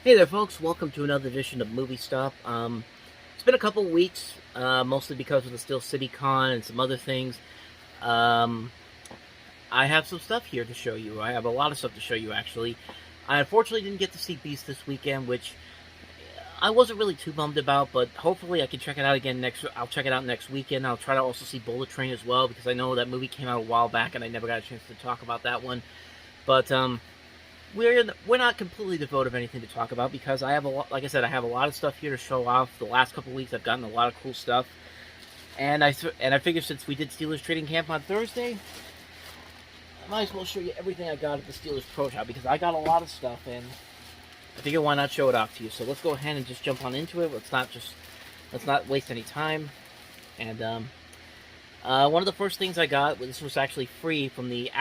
Hey there, folks. Welcome to another edition of Movie Stop. It's been a couple weeks, mostly because of the Steel City Con and some other things. Um, I have some stuff here to show you. I have a lot of stuff to show you, actually. I unfortunately didn't get to see Beast this weekend, which I wasn't really too bummed about, but hopefully I can check it out again I'll check it out next weekend. I'll try to also see Bullet Train as well, because I know that movie came out a while back and I never got a chance to talk about that one. But, we're not completely devoid of anything to talk about because I have a lot. Like I said, I have a lot of stuff here to show off. The last couple of weeks, I've gotten a lot of cool stuff, and I figured since we did Steelers Trading Camp on Thursday, I might as well show you everything I got at the Steelers Pro Shop because I got a lot of stuff, and I figure why not show it off to you. So let's go ahead and just jump on into it. Let's not waste any time. And one of the first things I got, this was actually free from the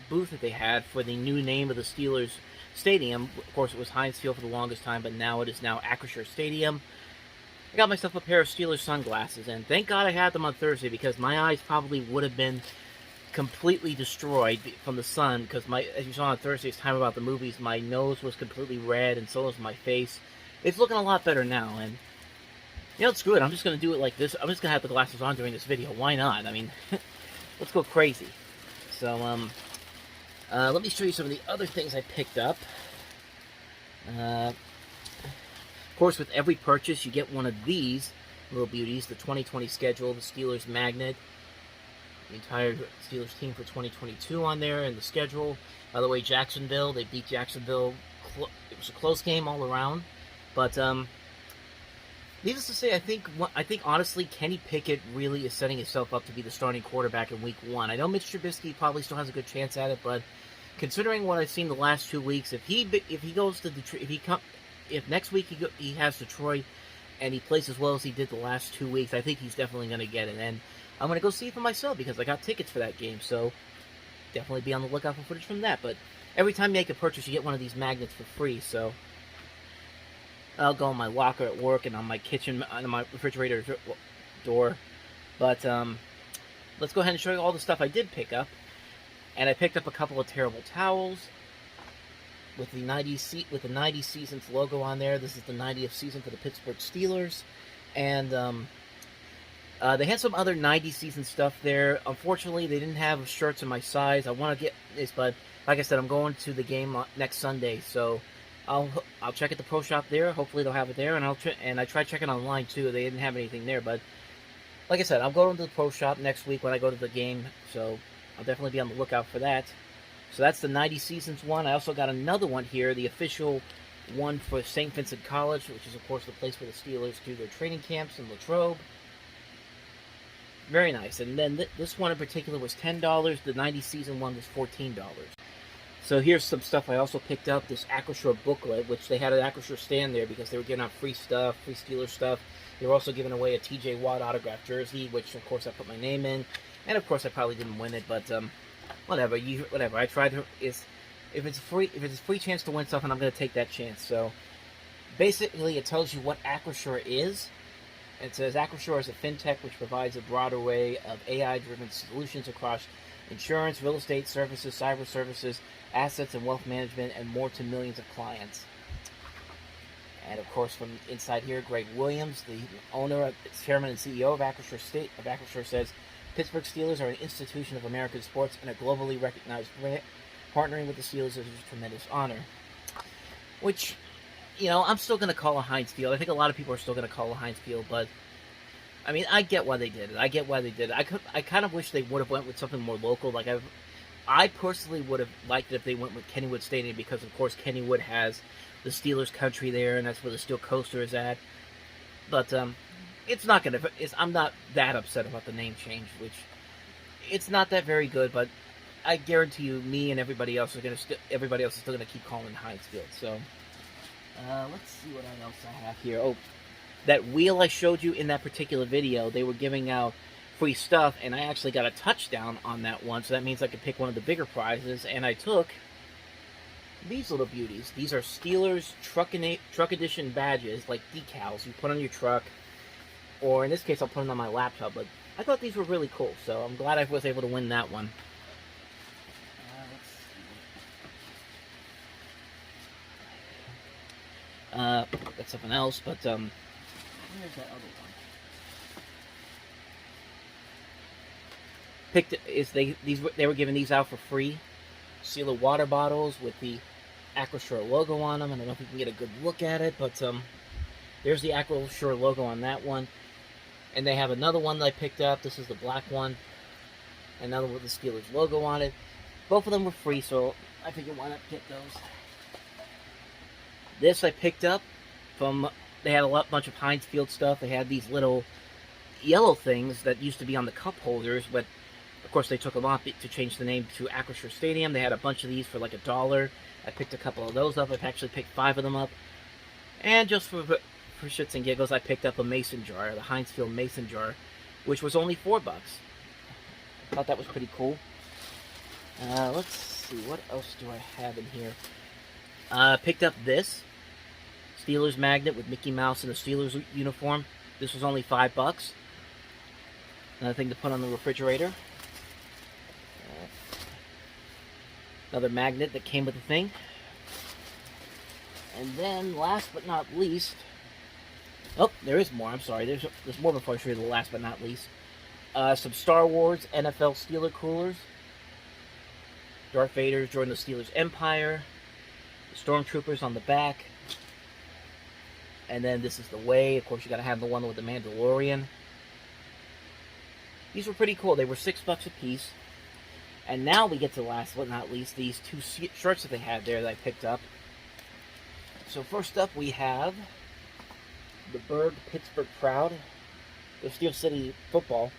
booth that they had for the new name of the Steelers Stadium. Of course, it was Heinz Field for the longest time, but now it is now Acrisure Stadium. I got myself a pair of Steelers sunglasses, and thank God I had them on Thursday because my eyes probably would have been completely destroyed from the sun because as you saw on Thursday's Time About the Movies, my nose was completely red and so was my face. It's looking a lot better now, and you know, screw it. I'm just going to do it like this. I'm just going to have the glasses on during this video. Why not? I mean, let's go crazy. So, let me show you some of the other things I picked up. Of course, with every purchase, you get one of these little beauties. The 2020 schedule, the Steelers magnet. The entire Steelers team for 2022 on there, and the schedule. By the way, Jacksonville, they beat Jacksonville. It was a close game all around. But, needless to say, I think honestly, Kenny Pickett really is setting himself up to be the starting quarterback in Week 1. I know Mitch Trubisky probably still has a good chance at it, but considering what I've seen the last 2 weeks, if he goes to Detroit, if next week he has Detroit and he plays as well as he did the last 2 weeks, I think he's definitely going to get it. And I'm going to go see it for myself because I got tickets for that game, so definitely be on the lookout for footage from that. But every time you make a purchase, you get one of these magnets for free, so I'll go in my locker at work and on my kitchen, on my refrigerator door. But let's go ahead and show you all the stuff I did pick up. And I picked up a couple of terrible towels with the 90 Seasons logo on there. This is the 90th season for the Pittsburgh Steelers. And they had some other 90 season stuff there. Unfortunately, they didn't have shirts in my size. I want to get this, but like I said, I'm going to the game next Sunday, so I'll check at the Pro Shop there. Hopefully they'll have it there, and I tried checking online too. They didn't have anything there, but like I said, I'll go to the Pro Shop next week when I go to the game, so I'll definitely be on the lookout for that. So that's the 90 Seasons one. I also got another one here, the official one for St. Vincent College, which is of course the place where the Steelers do their training camps in Latrobe. Very nice. And then this one in particular was $10. The 90 Season one was $14. So here's some stuff I also picked up, this Acrisure booklet, which they had an Acrisure stand there because they were giving out free stuff, free Steelers stuff. They were also giving away a TJ Watt autographed jersey, which of course I put my name in. And of course I probably didn't win it, but whatever. I tried to. If it's a free chance to win something, I'm going to take that chance. So basically, it tells you what Acrisure is. It says Acrisure is a fintech which provides a broad array of AI-driven solutions across insurance, real estate services, cyber services, assets and wealth management, and more to millions of clients. And of course, from inside here, Greg Williams, the owner, chairman, and CEO of Acrisure says, Pittsburgh Steelers are an institution of American sports and a globally recognized brand. Partnering with the Steelers is a tremendous honor. Which, you know, I'm still going to call a Heinz Field. I think a lot of people are still going to call a Heinz Field, but I mean, I get why they did it. I kind of wish they would have went with something more local. Like I personally would have liked it if they went with Kennywood Stadium because, of course, Kennywood has the Steelers country there, and that's where the Steel Coaster is at. But it's not gonna. I'm not that upset about the name change, which it's not that very good. But I guarantee you, me and everybody else is still gonna keep calling Heinz Field. So let's see what else I have here. Oh, that wheel I showed you in that particular video, they were giving out free stuff, and I actually got a touchdown on that one, so that means I could pick one of the bigger prizes, and I took these little beauties. These are Steelers Truck Edition badges, like decals you put on your truck, or in this case I'll put them on my laptop, but I thought these were really cool, so I'm glad I was able to win that one. That's something else, but where's that other one? They were giving these out for free. Sealer water bottles with the Aquashore logo on them. I don't know if you can get a good look at it, but there's the Aquashore logo on that one. And they have another one that I picked up. This is the black one. Another with the Steelers logo on it. Both of them were free, so I figured why not get those. This I picked up from, they had a bunch of Heinz Field stuff. They had these little yellow things that used to be on the cup holders, but of course they took them off to change the name to Aquashore Stadium. They had a bunch of these for like $1. I picked a couple of those up. I've actually picked 5 of them up. And just for shits and giggles, I picked up a mason jar, the Heinz Field mason jar, which was only $4. I thought that was pretty cool. Let's see, what else do I have in here? Picked up this Steelers magnet with Mickey Mouse in a Steelers uniform. This was only $5. Another thing to put on the refrigerator. Another magnet that came with the thing. And then, last but not least... Oh, there is more. I'm sorry. There's more before I show you the last but not least. Some Star Wars NFL Steeler coolers. Darth Vader joined the Steelers Empire. The Stormtroopers on the back. And then this is the way. Of course, you got to have the one with the Mandalorian. These were pretty cool. They were $6 a piece. And now we get to last but not least, these 2 shirts that they had there that I picked up. So first up we have the Berg Pittsburgh Proud. The Steel City football,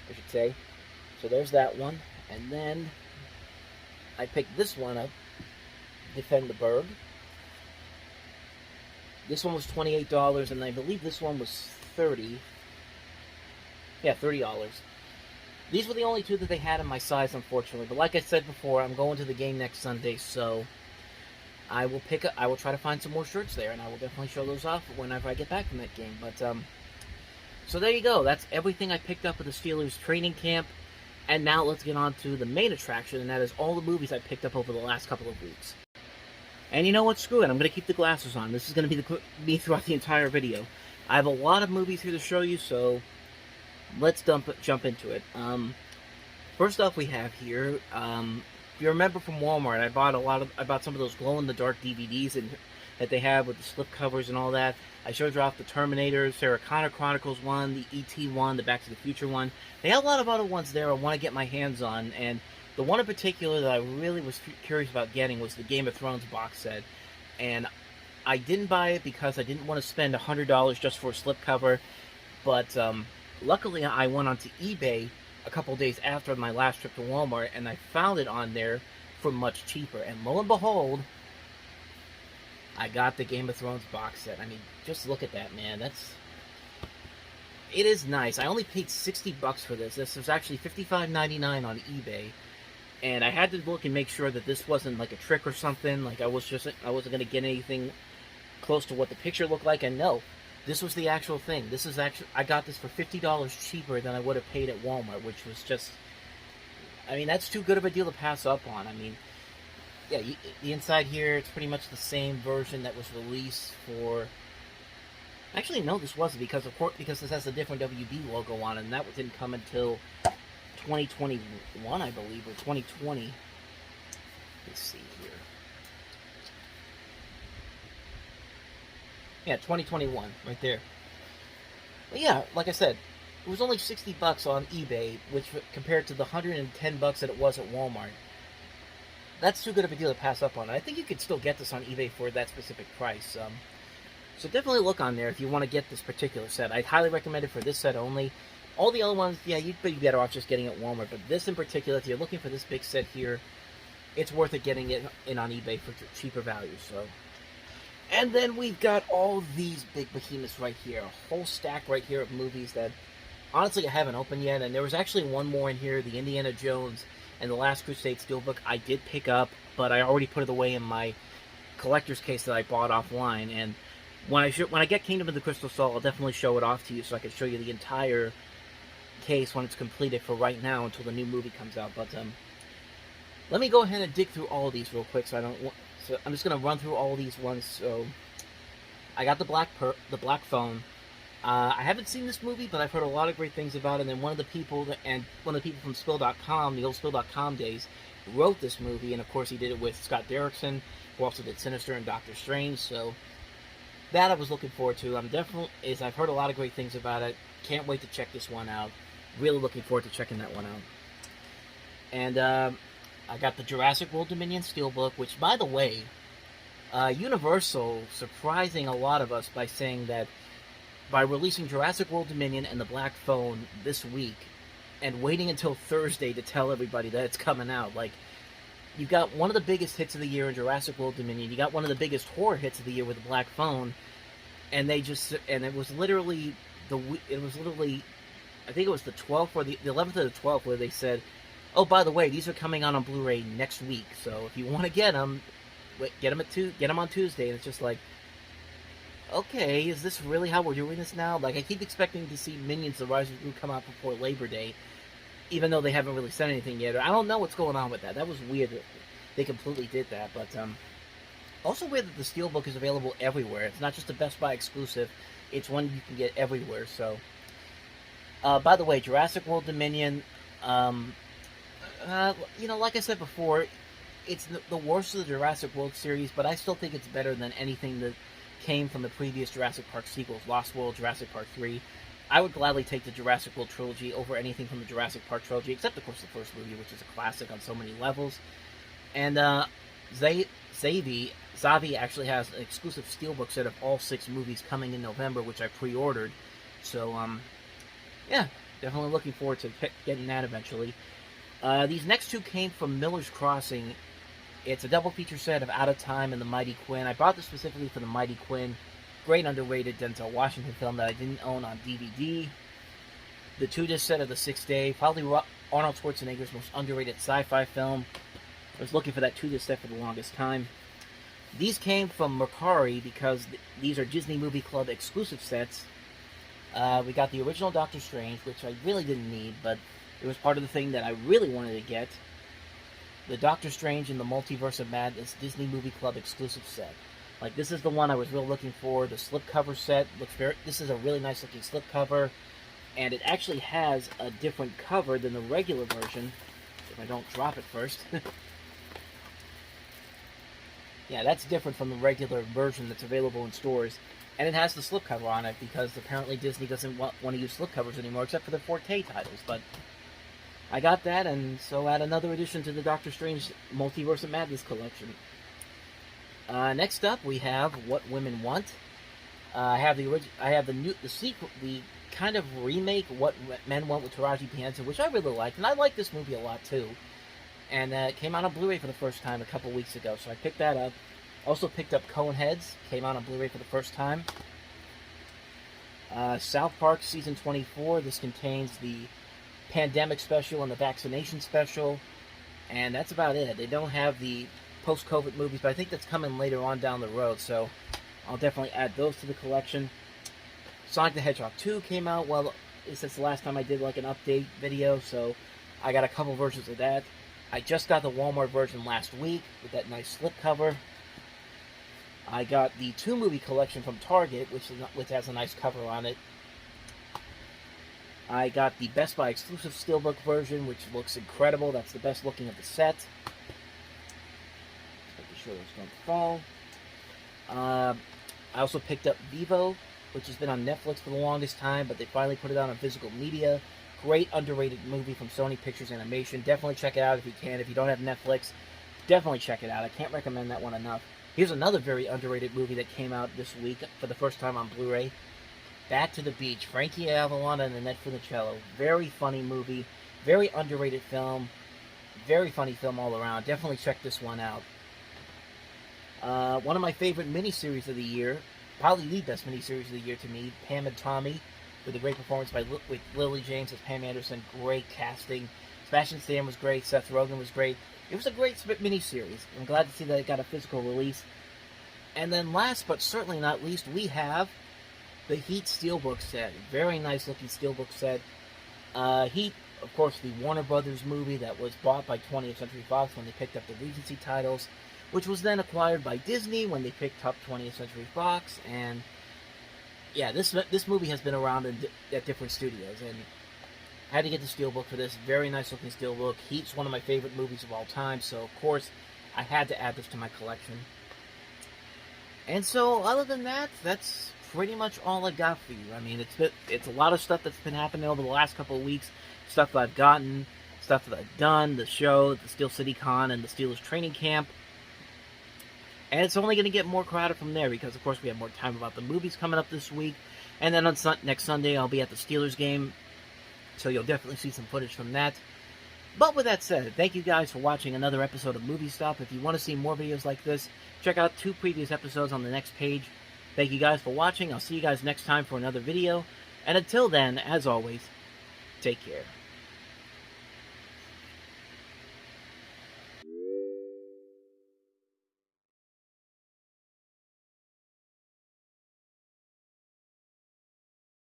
I should say. So there's that one. And then I picked this one up, Defend the Berg. This one was $28, and I believe this one was $30. Yeah, $30. These were the only 2 that they had in my size, unfortunately. But like I said before, I'm going to the game next Sunday, so I will try to find some more shirts there, and I will definitely show those off whenever I get back from that game. But so there you go. That's everything I picked up at the Steelers training camp. And now let's get on to the main attraction, and that is all the movies I picked up over the last couple of weeks. And you know what? Screw it. I'm going to keep the glasses on. This is going to be me throughout the entire video. I have a lot of movies here to show you, so let's jump into it. First off, we have here. If you remember from Walmart, I bought some of those glow-in-the-dark DVDs that they have with the slip covers and all that. I showed you off the Terminator, Sarah Connor Chronicles one, the E.T. one, the Back to the Future one. They had a lot of other ones there I want to get my hands on, and the one in particular that I really was curious about getting was the Game of Thrones box set. And I didn't buy it because I didn't want to spend $100 just for a slipcover, but luckily I went onto eBay a couple days after my last trip to Walmart, and I found it on there for much cheaper. And lo and behold, I got the Game of Thrones box set. I mean, just look at that, man. It is nice. I only paid $60 for this. This was actually $55.99 on eBay. And I had to look and make sure that this wasn't like a trick or something. Like I wasn't going to get anything close to what the picture looked like. And no, this was the actual thing. I got this for $50 cheaper than I would have paid at Walmart, which was just, I mean, that's too good of a deal to pass up on. I mean, yeah, the inside here, it's pretty much the same version that was released for... Actually, no, this wasn't, because this has a different WB logo on it, and that didn't come until 2021, I believe, or 2020. Let's see here. Yeah, 2021, right there. But yeah, like I said, it was only $60 on eBay, which compared to the $110 that it was at Walmart. That's too good of a deal to pass up on. I think you could still get this on eBay for that specific price. So definitely look on there if you want to get this particular set. I'd highly recommend it for this set only. All the other ones, yeah, you'd be better off just getting it at Walmart. But this in particular, if you're looking for this big set here, it's worth it getting it in on eBay for cheaper value. So, and then we've got all these big behemoths right here. A whole stack right here of movies that, honestly, I haven't opened yet. And there was actually one more in here, the Indiana Jones and the Last Crusade Steelbook. I did pick up, but I already put it away in my collector's case that I bought offline. And when I get Kingdom of the Crystal Skull, I'll definitely show it off to you so I can show you the entire case when it's completed for right now until the new movie comes out. But let me go ahead and dig through all of these real quick. So I'm just going to run through all these ones. So I got the Black Phone. I haven't seen this movie, but I've heard a lot of great things about it. And then one of the people from Spill.com, the old Spill.com days, wrote this movie, and of course he did it with Scott Derrickson, who also did Sinister and Doctor Strange. So that I was looking forward to. I've heard a lot of great things about it. Can't wait to check this one out. Really looking forward to checking that one out. And I got the Jurassic World Dominion Steelbook, which, by the way, Universal surprising a lot of us by saying that by releasing Jurassic World Dominion and the Black Phone this week, and waiting until Thursday to tell everybody that it's coming out. Like, you got one of the biggest hits of the year in Jurassic World Dominion. You got one of the biggest horror hits of the year with the Black Phone, and it was literally I think it was the 12th or the 11th or the 12th where they said, "Oh, by the way, these are coming out on Blu-ray next week. So if you want to get them on Tuesday." And it's just like, okay, is this really how we're doing this now? Like, I keep expecting to see Minions: The Rise of Gru come out before Labor Day, even though they haven't really said anything yet. I don't know what's going on with that. That was weird that they completely did that. But also weird that the Steelbook is available everywhere. It's not just a Best Buy exclusive. It's one you can get everywhere. So, by the way, Jurassic World Dominion, like I said before, it's the worst of the Jurassic World series, but I still think it's better than anything that came from the previous Jurassic Park sequels, Lost World, Jurassic Park 3. I would gladly take the Jurassic World trilogy over anything from the Jurassic Park trilogy, except, of course, the first movie, which is a classic on so many levels. And Zavvi actually has an exclusive Steelbook set of all 6 movies coming in November, which I pre-ordered. So, yeah, definitely looking forward to getting that eventually. These next 2 came from Miller's Crossing. It's a double feature set of Out of Time and The Mighty Quinn. I bought this specifically for The Mighty Quinn. Great underrated Denzel Washington film that I didn't own on DVD. The 2-disc set of The Sixth Day, probably Arnold Schwarzenegger's most underrated sci-fi film. I was looking for that 2-disc set for the longest time. These came from Mercari because these are Disney Movie Club exclusive sets. We got the original Doctor Strange, which I really didn't need, but it was part of the thing that I really wanted to get. The Doctor Strange in the Multiverse of Madness Disney Movie Club exclusive set. Like, this is the one I was really looking for. The slipcover set this is a really nice looking slipcover, and it actually has a different cover than the regular version. If I don't drop it first. Yeah, that's different from the regular version that's available in stores. And it has the slipcover on it because apparently Disney doesn't want to use slipcovers anymore except for the 4K titles. But I got that, and so add another addition to the Doctor Strange Multiverse of Madness collection. Next up, we have What Women Want. I have the sequel, the kind of remake What Men Want with Taraji P. Henson, which I really liked, and I like this movie a lot too. And it came out on Blu-ray for the first time a couple weeks ago, so I picked that up. Also picked up Coneheads, came out on Blu-ray for the first time. South Park Season 24, this contains the pandemic special and the vaccination special, and that's about it. They don't have the post-COVID movies, but I think that's coming later on down the road, so I'll definitely add those to the collection. Sonic the Hedgehog 2 came out, well, since the last time I did like an update video, so I got a couple versions of that. I just got the Walmart version last week with that nice slipcover. I got the 2-movie collection from Target, which has a nice cover on it. I got the Best Buy exclusive Steelbook version, which looks incredible. That's the best looking of the set. Just making sure those don't fall. I also picked up Vivo, which has been on Netflix for the longest time, but they finally put it out on physical media. Great underrated movie from Sony Pictures Animation. Definitely check it out if you can. If you don't have Netflix, definitely check it out. I can't recommend that one enough. Here's another very underrated movie that came out this week for the first time on Blu-ray. Back to the Beach. Frankie Avalon and Annette Funicello. Very funny movie. Very underrated film. Very funny film all around. Definitely check this one out. One of my favorite miniseries of the year. Probably the best miniseries of the year to me. Pam and Tommy. With a great performance with Lily James as Pam Anderson. Great casting. Sebastian Stan was great. Seth Rogen was great. It was a great miniseries. I'm glad to see that it got a physical release. And then last but certainly not least, we have the Heat Steelbook set. Very nice looking Steelbook set. Heat, of course, the Warner Brothers movie that was bought by 20th Century Fox when they picked up the Regency titles, which was then acquired by Disney when they picked up 20th Century Fox. And yeah, this movie has been around at different studios, and I had to get the steelbook for this. Very nice looking steelbook. Heat's one of my favorite movies of all time, so of course I had to add this to my collection. And so, other than that, that's pretty much all I got for you. I mean, it's a lot of stuff that's been happening over the last couple of weeks. Stuff that I've gotten, stuff that I've done, the show, the Steel City Con, and the Steelers training camp. And it's only going to get more crowded from there because, of course, we have more time about the movies coming up this week. And then on next Sunday, I'll be at the Steelers game, so you'll definitely see some footage from that. But with that said, thank you guys for watching another episode of Movie Stop. If you want to see more videos like this, check out 2 previous episodes on the next page. Thank you guys for watching. I'll see you guys next time for another video. And until then, as always, take care.